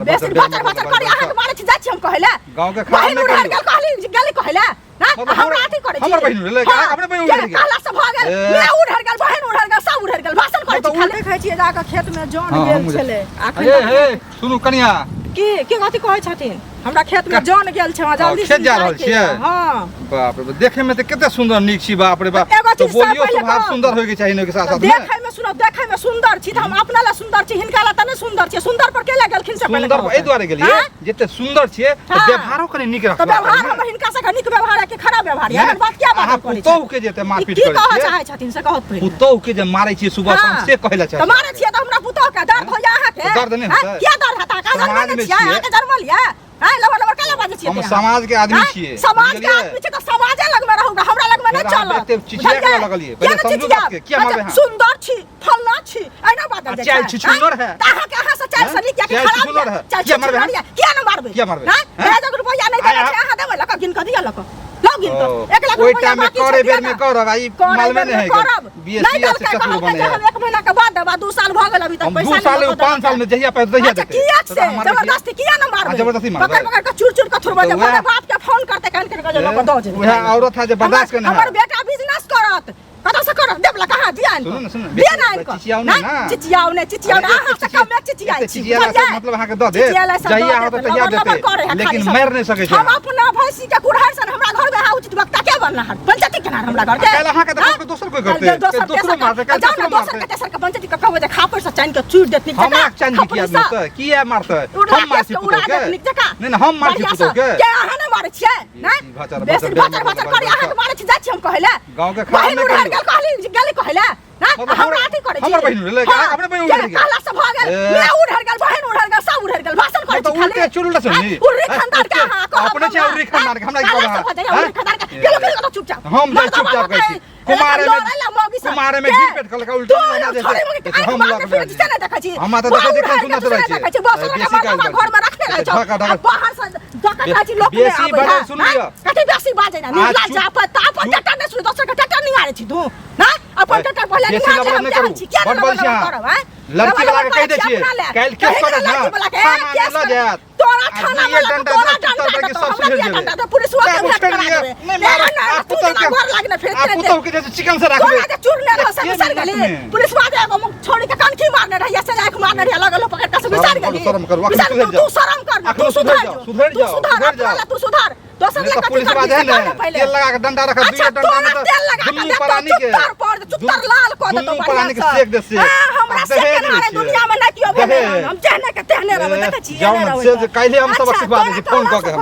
बेसी बचर बचर करी आहा के मारे छी जाय छी हम कहले गांव के खराब न करी कहली गली कहले ना हमरा अथी करे छी हमर बहिन ले अपने बहिन उड़ गेल काला से भ गेल मैं उड़ गेल बहिन उड़ गेल सब उड़ गेल भाषण करे छी खाली खाइ छी जाके खेत में जौन गेल छले ए सुनु कनिया की कथि कहै छथिन हमरा खेत में जौन गेल छ जल्दी खेत जा रहल छियै हां बाप रे देखे में त कते सुंदर नीक छी बाप रे बाप तो बोलियो स्वभाव सुंदर होय के चाहिए न के साथ साथ देखे में सुनो देखे में सुंदर छी हम अपना ला सुंदर छी हिनका ला त नै सुंदर छी सुंदर पर केला गेलखिन से पहले सुंदर ए द्वारे गेलिए जते सुंदर छी त व्यवहारो कने नीक रखबा त व्यवहार हम हिनका से नीक व्यवहार है कि खराब व्यवहार है बात क्या बात करै छी पुतौ के जते मारपीट करै छी की कहै चाहै छथिन से कहत पहिले पुतौ के जे मारै छी सुबह शाम से कहैला चाहै त मारै छी त हमरा पुतौ के दर्द हो जा अहाँ के दर्द नै होता क्या दर्द हता का जन्म में छियै अहाँ के जन्म लिया हां लबर लबर काला बाजे छियै हम समाज के आदमी छियै समाज के आदमी छी त समाजे लग में रहूगा हमरा लग में नै चल एते चिचिया के लगलिए पहले समझू बात के क्या मारबे हां सुंदर छी फलना छी एना बात दे चाल छी सुंदर है त अहाँ के अहाँ से चाल से लिख के खराब सुंदर है क्या मारबे क्या न मारबे क्या मारबे हां 1000 रुपया नै देला छै अहाँ देबै लक गिन के दिया लक लगिन तो 1 लाख ओइ टाइम में करे बेर में कर भाई माल में नहीं है बीएससी से चतुर बने है 1 महीना के बाद देबा 2 साल भ गेल अभी तक पैसा 2 साल 5 साल में जहिया पैसा दहिया देते किया से जबरदस्ती किया न मारबे जबरदस्ती मारबे पकड़ पकड़ के चूर के थुरबा जब मेरे बाप के फोन करते कान के जो लोग दो जे वह औरत है जो बर्दाश्त करने हमर बेटा बिजनेस करत कत से करत देबला कहां दिया सुन दिया ना इनको चिचियाओ ना चिचियाओ ने अहां से कम में चिचियाई छी मतलब अहां के द दे जहिया हो तो तहिया देते लेकिन मार नहीं सके हम अपना भैंसी के कुड़हर से हमरा घर में उचित वक्ता के बनना है पंचायती के हमरा घर के अहाँ के देखो दोसर कोई करते दोसर मारते का दोसर के तेसर के पंचायती के कहबे जे खापर से चाइन के चूर देत निक हम चाइन की आदमी त किया मारते हम मारसी पुतो के नहीं हम मारसी पुतो के के अहाँ ने मारे छियै ना बेसी बचर बचर करी अहाँ के मारे छी जाय छी हम कहले गांव के खराब न करी कहली गली कहले ना हमरा अथी करे छी हमर बहिन ले अपने बहिन उड़ गेल काला से भ गेल मैं उड़ गेल बहिन उड़ गेल सब उड़ गेल भाषण करे छी खाली चुलला सुनी उड़ी खंडार के अहाँ अपने छै उड़ी खंडार के हमरा की कहबा उड़ी खंडार के केलो चुपचाप हम जाय चुपचाप कहै छी कुमारे में गिर पेट खल का उल्टा ना जैसे हम लग में चले देखै छी हम त देखै छी कोन सुनत रहै छी बेसी घर में रखने रहै छ बाहर से देखै छी लोग बेसी बाजे सुन लियो कथि बेसी बाजे ना निकला जाप अपन टटा ने सुन दोसर के टटा नहीं आरे छी तू ना अपन टटा पहले नहीं करू बड बढ़िया लड़की वाला के कह दे छी काल केस कर ना खाना ल जात तोरा खाना में तोरा डंडा के सब सुझ जेबे पुलिस वाला के भेट करा दे नहीं मार पुतो के घर लागने फिर पुतो के जैसे चिकन से रख दे चुरने रह से बिसर गेली पुलिस वाला एगो मुख छोड़ के कान की मारने रहिया से आंख मारने रहिया लगल पकड़ के से बिसर गेली शर्म कर तू शर्म कर तू सुधर जा तू सुधर दोसर के पुलिस वाला है ना तेल लगा के डंडा रखा दुई डंडा में तेल लगा के परानी के चुत्तर लाल को दे तो परानी के सेक दे से हमरा से के दुनिया में ना कियो भेले हम चाहने के तेहने रहबे देखै छी जाओ से काल्हि हम सबक सिखा दे छी फोन क के